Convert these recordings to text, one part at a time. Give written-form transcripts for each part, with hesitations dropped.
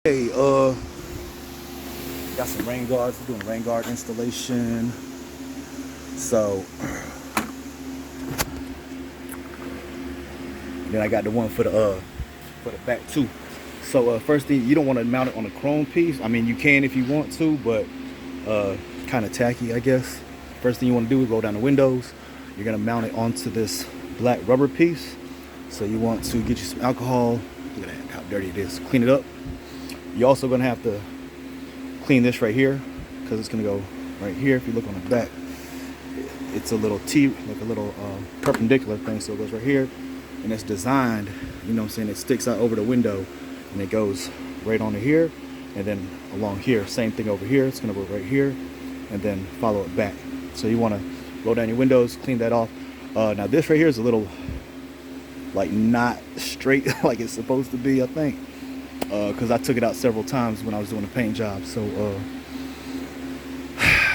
Hey, got some rain guards. We're doing rain guard installation. So then I got the one for the back too. So first thing, you don't want to mount it on a chrome piece. I mean, you can if you want to, but kind of tacky, I guess. First thing you want to do is roll down the windows. You're gonna mount it onto this black rubber piece. So you want to get you some alcohol. Look at that, how dirty it is. Clean it up. You're also gonna have to clean this right here because it's gonna go right here. If you look on the back, it's a little T, like a little perpendicular thing. So it goes right here, and it's designed, you know what I'm saying, it sticks out over the window and it goes right onto here, and then along here. Same thing over here. It's gonna go right here and then follow it back. So you want to roll down your windows, clean that off. Now this right here is a little like not straight like it's supposed to be, I think, because I took it out several times when I was doing a paint job. So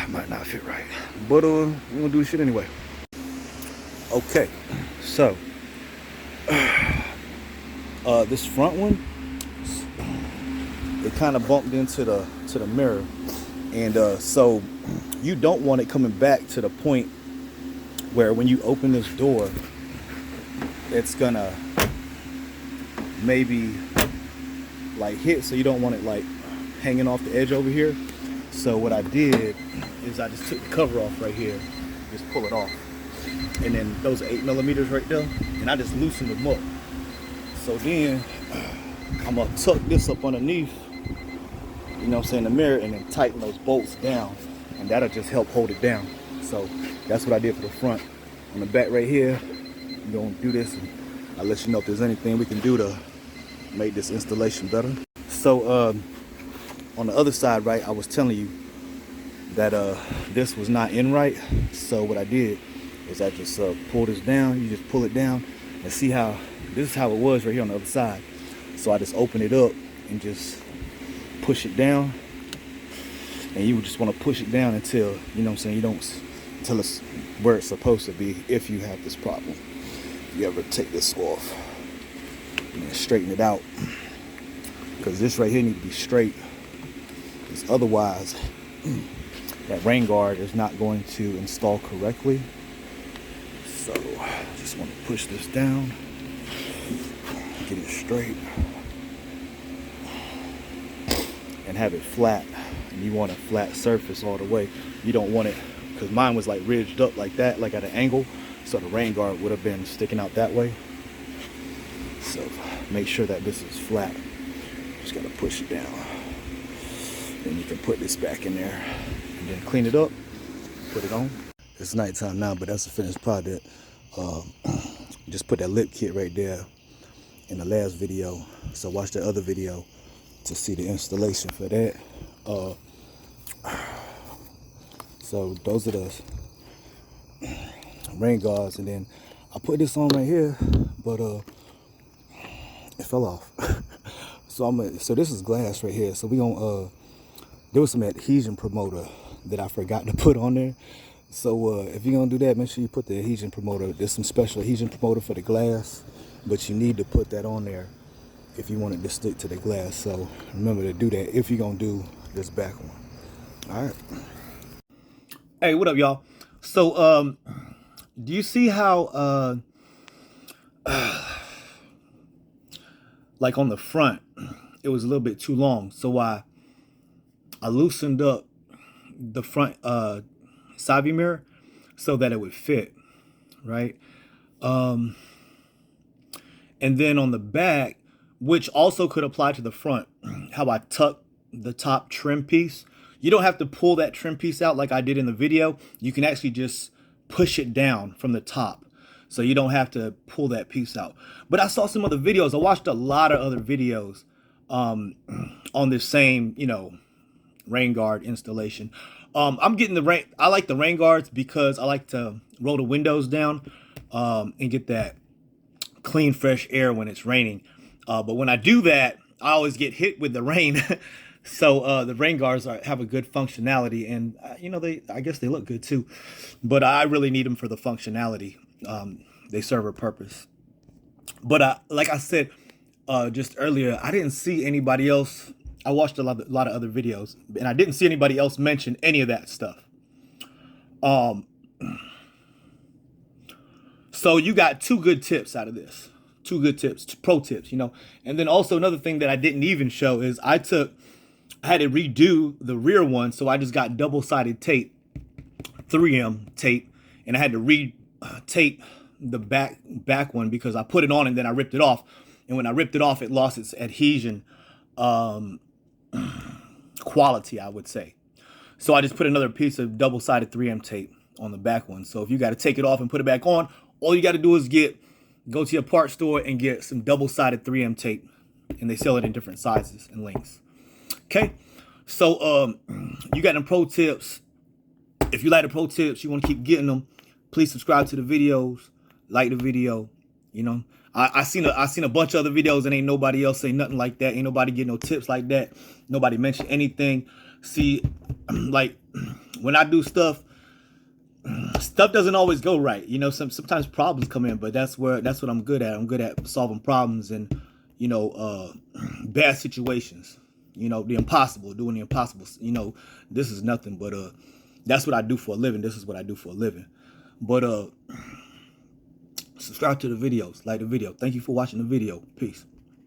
might not fit right, but we're gonna do this shit anyway. Okay, so this front one, it kind of bumped into the mirror, and so you don't want it coming back to the point where when you open this door, it's gonna maybe like hit. So you don't want it like hanging off the edge over here. So what I did is I just took the cover off right here, just pull it off, and then those are 8mm right there, and I just loosened them up. So then I'm gonna tuck this up underneath, you know what I'm saying, the mirror, and then tighten those bolts down, and that'll just help hold it down. So that's what I did for the front. On the back right here, I'm gonna do this, and I'll let you know if there's anything we can do to make this installation better. So on the other side, right, I was telling you that this was not in right. So what I did is I just pull this down. You just pull it down and see how this is how it was right here on the other side. So I just open it up and just push it down, and you just want to push it down until, you know what I'm saying, you don't, until it's where it's supposed to be. If you have this problem, if you ever take this off and then straighten it out, because this right here needs to be straight, because otherwise that rain guard is not going to install correctly. So just want to push this down, get it straight, and have it flat. And you want a flat surface all the way. You don't want it, because mine was like ridged up like that, like at an angle, so the rain guard would have been sticking out that way. So make sure that this is flat. Just gotta push it down. Then you can put this back in there and then clean it up, put it on. It's nighttime now, but that's a finished project. Just put that lip kit right there in the last video. So watch the other video to see the installation for that. So those are the rain guards, and then I put this on right here, but it fell off. So this is glass right here. So we gonna there was some adhesion promoter that I forgot to put on there. So if you're gonna do that, make sure you put the adhesion promoter. There's some special adhesion promoter for the glass, but you need to put that on there if you want it to stick to the glass. So remember to do that if you're gonna do this back one. All right. Hey, what up, y'all? So do you see how like on the front it was a little bit too long? So I loosened up the front side view mirror so that it would fit, right? And then on the back, which also could apply to the front, how I tuck the top trim piece. You don't have to pull that trim piece out like I did in the video. You can actually just push it down from the top, so you don't have to pull that piece out. But I saw some other videos. I watched a lot of other videos on this same, you know, rain guard installation. I'm getting the rain. I like the rain guards because I like to roll the windows down and get that clean, fresh air when it's raining. But when I do that, I always get hit with the rain. So the rain guards have a good functionality, and you know, I guess they look good too. But I really need them for the functionality. They serve a purpose. But like I said just earlier, I didn't see anybody else I watched a lot of other videos, and I didn't see anybody else mention any of that stuff. So you got 2 good tips out of this. 2 good tips, pro tips, you know. And then also another thing that I didn't even show is I had to redo the rear one, so I just got double-sided tape, 3M tape, and I had to re-tape the back one because I put it on and then I ripped it off. And when I ripped it off, it lost its adhesion quality, I would say. So I just put another piece of double-sided 3M tape on the back one. So if you got to take it off and put it back on, all you got to do is go to your parts store and get some double-sided 3M tape, and they sell it in different sizes and lengths. Okay, so you got them pro tips. If you like the pro tips, you want to keep getting them, please subscribe to the videos, like the video. You know, I seen a bunch of other videos and ain't nobody else say nothing like that. Ain't nobody get no tips like that. Nobody mention anything. See, like when I do stuff doesn't always go right. You know, sometimes problems come in, but that's what I'm good at. I'm good at solving problems and, you know, bad situations. You know, doing the impossible. You know, this is nothing, but that's what I do for a living. This is what I do for a living. But subscribe to the videos, like the video. Thank you for watching the video. Peace.